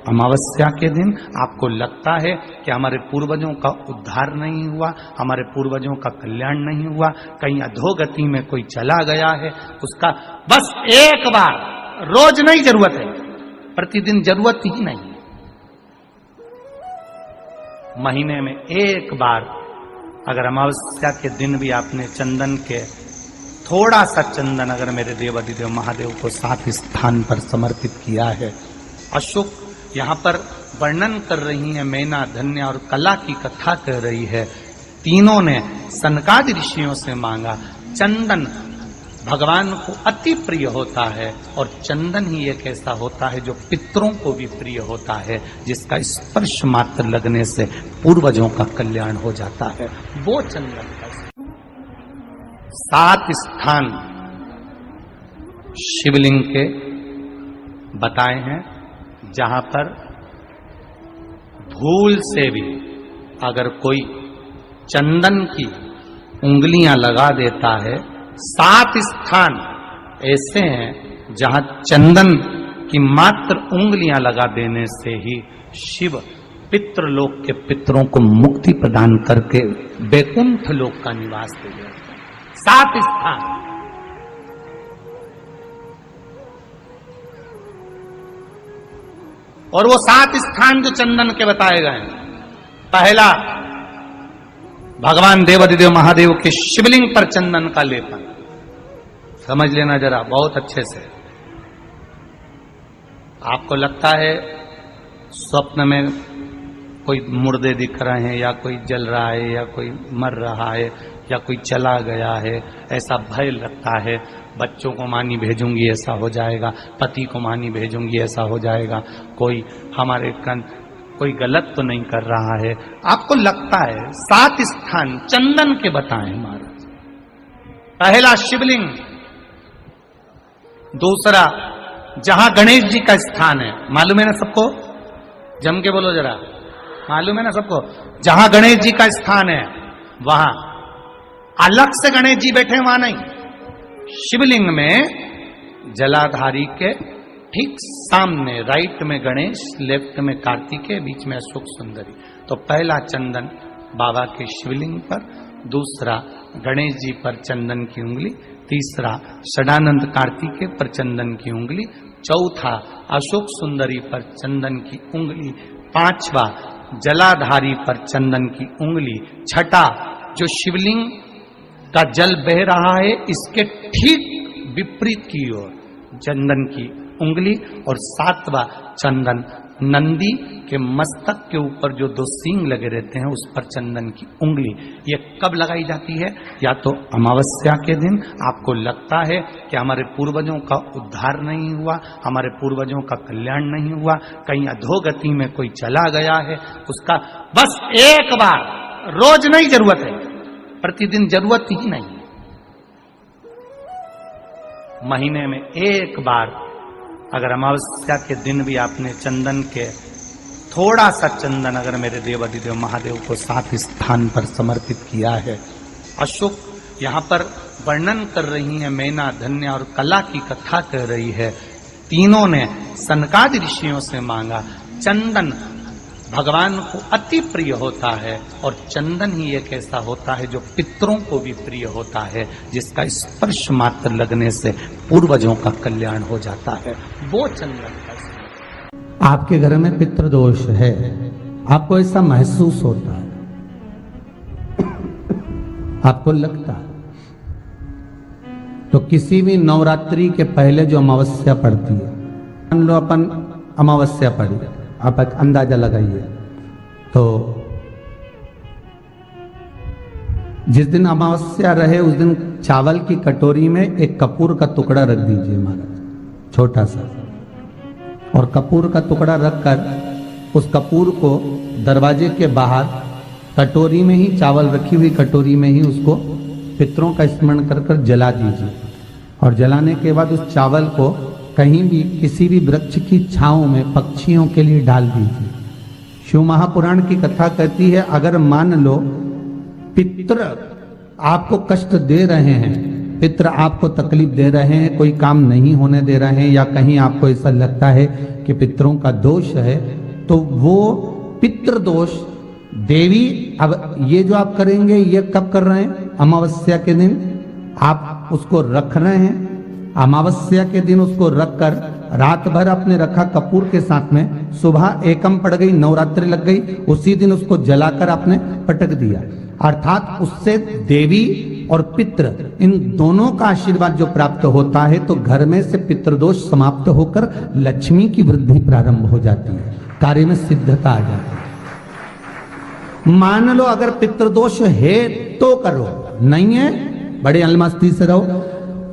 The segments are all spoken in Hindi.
अमावस्या के दिन आपको लगता है कि हमारे पूर्वजों का उद्धार नहीं हुआ, हमारे पूर्वजों का कल्याण नहीं हुआ, कहीं अधोगति में कोई चला गया है, उसका बस एक बार, रोज नहीं जरूरत है, प्रतिदिन जरूरत ही नहीं है, महीने में एक बार अगर अमावस्या के दिन भी आपने चंदन के थोड़ा सा चंदन अगर मेरे देवाधिदेव महादेव को 7 स्थान पर समर्पित किया है। अशोक यहाँ पर वर्णन कर रही है, मैना, धन्य और कला की कथा कह रही है। तीनों ने सनकादि ऋषियों से मांगा। चंदन भगवान को अति प्रिय होता है और चंदन ही एक ऐसा होता है जो पितरों को भी प्रिय होता है, जिसका स्पर्श मात्र लगने से पूर्वजों का कल्याण हो जाता है। वो चंदन का 7 स्थान शिवलिंग के बताए हैं, जहां पर भूल से भी अगर कोई चंदन की उंगलियां लगा देता है, 7 स्थान ऐसे हैं जहां चंदन की मात्र उंगलियां लगा देने से ही शिव पितृलोक के पितरों को मुक्ति प्रदान करके वैकुंठ लोक का निवास दे देते हैं। 7 स्थान। और वो 7 स्थान जो चंदन के बताए गए हैं, पहला भगवान देवाधिदेव महादेव के शिवलिंग पर चंदन का लेपन। समझ लेना जरा बहुत अच्छे से। आपको लगता है स्वप्न में कोई मुर्दे दिख रहे हैं, या कोई जल रहा है, या कोई मर रहा है, या कोई चला गया है, ऐसा भय लगता है। बच्चों को मानी भेजूंगी ऐसा हो जाएगा, पति को मानी भेजूंगी ऐसा हो जाएगा, कोई हमारे कोई गलत तो नहीं कर रहा है, आपको लगता है। 7 स्थान चंदन के बताएं महाराज। पहला शिवलिंग, दूसरा जहां गणेश जी का स्थान है, मालूम है ना सबको, जम के बोलो जरा, मालूम है ना सबको, जहां गणेश जी का स्थान है वहां अलग से गणेश जी बैठे, वहां नहीं। शिवलिंग में जलाधारी के ठीक सामने राइट में गणेश, लेफ्ट में कार्तिकेय, बीच में अशोक सुंदरी। तो पहला चंदन बाबा के शिवलिंग पर, दूसरा गणेश जी पर चंदन की उंगली, तीसरा षडानंद कार्तिकेय पर चंदन की उंगली, चौथा अशोक सुंदरी पर चंदन की उंगली, पांचवा जलाधारी पर चंदन की उंगली, छठा जो शिवलिंग का जल बह रहा है इसके ठीक विपरीत की ओर चंदन की उंगली, और 7वां चंदन नंदी के मस्तक के ऊपर जो 2 सींग लगे रहते हैं उस पर चंदन की उंगली। ये कब लगाई जाती है? या तो अमावस्या के दिन आपको लगता है कि हमारे पूर्वजों का उद्धार नहीं हुआ, हमारे पूर्वजों का कल्याण नहीं हुआ, कहीं अधोगति में कोई चला गया है, उसका बस एक बार, रोज नहीं जरूरत है, प्रतिदिन जरूरत ही नहीं है, महीने में एक बार अगर अमावस्या के दिन भी आपने चंदन के थोड़ा सा चंदन अगर मेरे देवाधिदेव महादेव को 7 स्थान पर समर्पित किया है। अशोक यहाँ पर वर्णन कर रही है, मैना, धन्य और कला की कथा कह रही है। तीनों ने सनकादि ऋषियों से मांगा। चंदन भगवान को अति प्रिय होता है और चंदन ही एक ऐसा होता है जो पितरों को भी प्रिय होता है, जिसका स्पर्श मात्र लगने से पूर्वजों का कल्याण हो जाता है। वो चंदन का। आपके घर में पितृदोष है, आपको ऐसा महसूस होता है, आपको लगता है, तो किसी भी नवरात्रि के पहले जो अमावस्या पड़ती है, मान लो अपन अमावस्या पड़ी, आप एक अंदाजा लगाइए, तो जिस दिन अमावस्या रहे उस दिन चावल की कटोरी में एक कपूर का टुकड़ा रख दीजिए महाराज, छोटा सा, और कपूर का टुकड़ा रखकर उस कपूर को दरवाजे के बाहर कटोरी में ही, चावल रखी हुई कटोरी में ही उसको पितरों का स्मरण कर कर जला दीजिए। और जलाने के बाद उस चावल को कहीं भी किसी भी वृक्ष की छांव में पक्षियों के लिए डाल दीजिए। शिव महापुराण की कथा कहती है, अगर मान लो पितृ आपको कष्ट दे रहे हैं पितृ आपको तकलीफ दे रहे हैं, कोई काम नहीं होने दे रहे हैं, या कहीं आपको ऐसा लगता है कि पितरों का दोष है, तो वो पितृ दोष देवी, अब ये जो आप करेंगे ये कब कर रहे हैं? अमावस्या के दिन आप उसको रख रहे हैं। अमावस्या के दिन उसको रखकर रात भर आपने रखा कपूर के साथ में, सुबह एकम पड़ गई, नवरात्रि लग गई, उसी दिन उसको जलाकर आपने पटक दिया। अर्थात उससे देवी और पितृ इन दोनों का आशीर्वाद जो प्राप्त होता है, तो घर में से पितृदोष समाप्त होकर लक्ष्मी की वृद्धि प्रारंभ हो जाती है, कार्य में सिद्धता आ जाती है। मान लो अगर पितृदोष है तो करो, नहीं है बड़े अलमस्ती से रहो,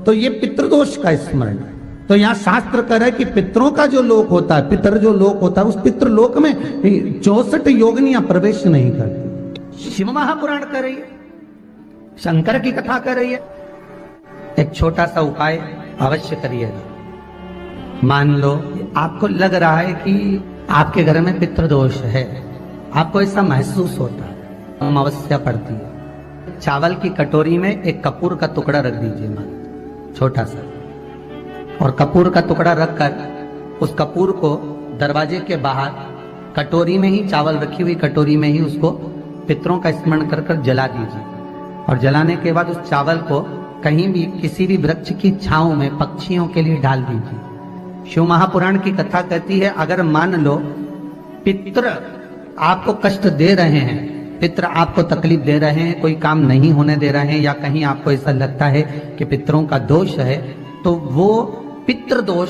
तो ये पितृदोष का स्मरण। तो यहाँ शास्त्र कह रहा है कि पितरों का जो लोक होता है, पितर जो लोक होता है, उस पितृलोक में 64 योगिनियां प्रवेश नहीं करती। शिव महापुराण कर रही है, शंकर की कथा कर रही है। एक छोटा सा उपाय अवश्य करिएगा। मान लो आपको लग रहा है कि आपके घर में पितृदोष है, आपको ऐसा महसूस होता है, अमावस्या पड़ती है, चावल की कटोरी में एक कपूर का टुकड़ा रख दीजिए, मान छोटा सा, और कपूर का टुकड़ा रखकर उस कपूर को दरवाजे के बाहर कटोरी में ही, चावल रखी हुई कटोरी में ही उसको पितरों का स्मरण कर कर जला दीजिए। और जलाने के बाद उस चावल को कहीं भी किसी भी वृक्ष की छांव में पक्षियों के लिए डाल दीजिए। शिव महापुराण की कथा कहती है, अगर मान लो पितृ आपको कष्ट दे रहे हैं, पितृ आपको तकलीफ दे रहे हैं, कोई काम नहीं होने दे रहे हैं, या कहीं आपको ऐसा लगता है कि पितरों का दोष है, तो वो पितृ दोष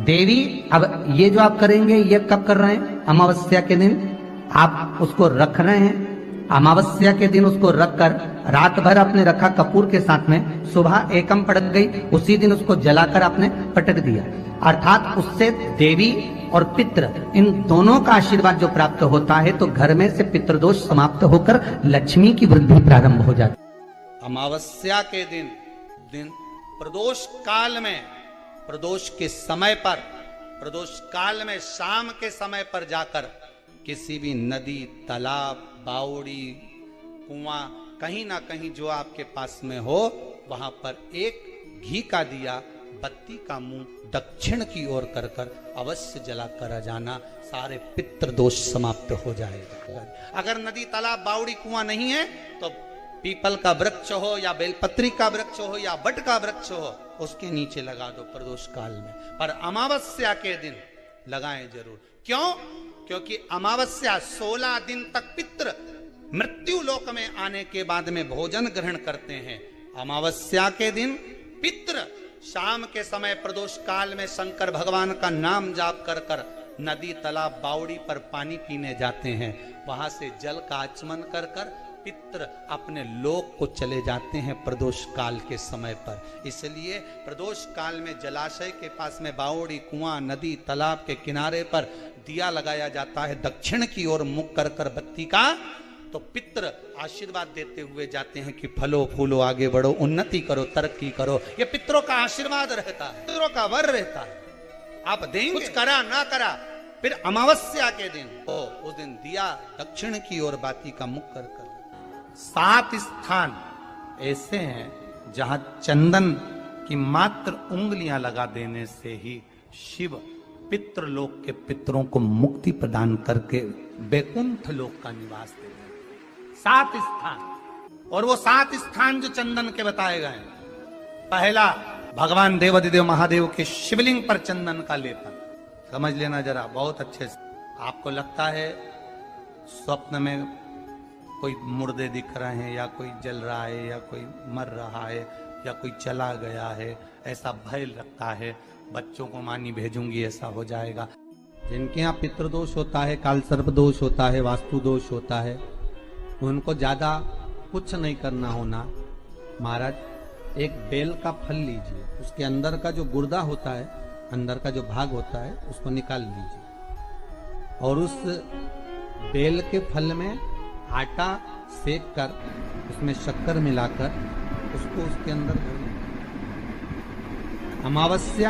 देवी, अब ये जो आप करेंगे ये कब कर रहे हैं? अमावस्या के दिन आप उसको रख रहे हैं। अमावस्या के दिन उसको रखकर रात भर आपने रखा कपूर के साथ में, सुबह एकम पड़ गई, उसी दिन उसको जलाकर आपने पटक दिया। अर्थात उससे देवी और पितृ इन दोनों का आशीर्वाद जो प्राप्त होता है, तो घर में से पितृदोष समाप्त होकर लक्ष्मी की वृद्धि प्रारंभ हो जाती है। अमावस्या के दिन प्रदोष काल में, प्रदोष के समय पर, प्रदोष काल में शाम के समय पर जाकर किसी भी नदी, तालाब, बावड़ी, कुआं, कहीं ना कहीं जो आपके पास में हो, वहां पर एक घी का दिया, बत्ती का मुंह दक्षिण की ओर कर कर अवश्य जला कर जाना, सारे पितृ दोष समाप्त हो जाएगा। अगर नदी, तालाब, बावड़ी, कुआं नहीं है तो पीपल का वृक्ष हो या बेलपत्री का वृक्ष हो या बट का वृक्ष हो, उसके नीचे लगा दो प्रदोष काल में। पर अमावस्या के दिन लगाएं जरूर। क्यों? क्योंकि अमावस्या 16 दिन तक पितृ मृत्यु लोक में आने के बाद में भोजन ग्रहण करते हैं। अमावस्या के दिन पितृ शाम के समय प्रदोष काल में शंकर भगवान का नाम जाप कर कर नदी, तालाब, बावड़ी पर पानी पीने जाते हैं। वहां से जल का आचमन कर कर पितृ अपने लोक को चले जाते हैं प्रदोष काल के समय पर। इसलिए प्रदोष काल में जलाशय के पास में बावड़ी, कुआं, नदी, तालाब के किनारे पर दिया लगाया जाता है, दक्षिण की ओर मुख कर कर बत्ती का, तो पितृ आशीर्वाद देते हुए जाते हैं कि फलो फूलो, आगे बढ़ो, उन्नति करो, तरक्की करो। ये पितरों का आशीर्वाद रहता है, पितरों का वर रहता है। आप देंगे, कुछ करा ना करा, फिर अमावस्या के दिन उस दिन दिया दक्षिण की ओर बाती का मुख कर कर। 7 स्थान ऐसे हैं जहां चंदन की मात्र उंगलियां लगा देने से ही शिव पितृलोक के पितरों को मुक्ति प्रदान करके वैकुंठ लोक का निवास देते हैं। 7 स्थान, और वो 7 स्थान जो चंदन के बताए गए हैं। पहला, भगवान देवाधिदेव महादेव के शिवलिंग पर चंदन का लेपन। समझ लेना जरा बहुत अच्छे से। आपको लगता है स्वप्न में कोई मुर्दे दिख रहे हैं, या कोई जल रहा है, या कोई मर रहा है, या कोई चला गया है, ऐसा भय लगता है, बच्चों को मानी भेजूंगी ऐसा हो जाएगा। जिनके यहाँ पितृदोष होता है, काल सर्प दोष होता है, वास्तु दोष होता है, उनको ज्यादा कुछ नहीं करना होना। महाराज एक बेल का फल लीजिए, उसके अंदर का जो गुर्दा होता है, अंदर का जो भाग होता है, उसको निकाल लीजिए, और उस बेल के फल में आटा सेक कर उसमें शक्कर मिलाकर उसको उसके अंदर भर। अमावस्या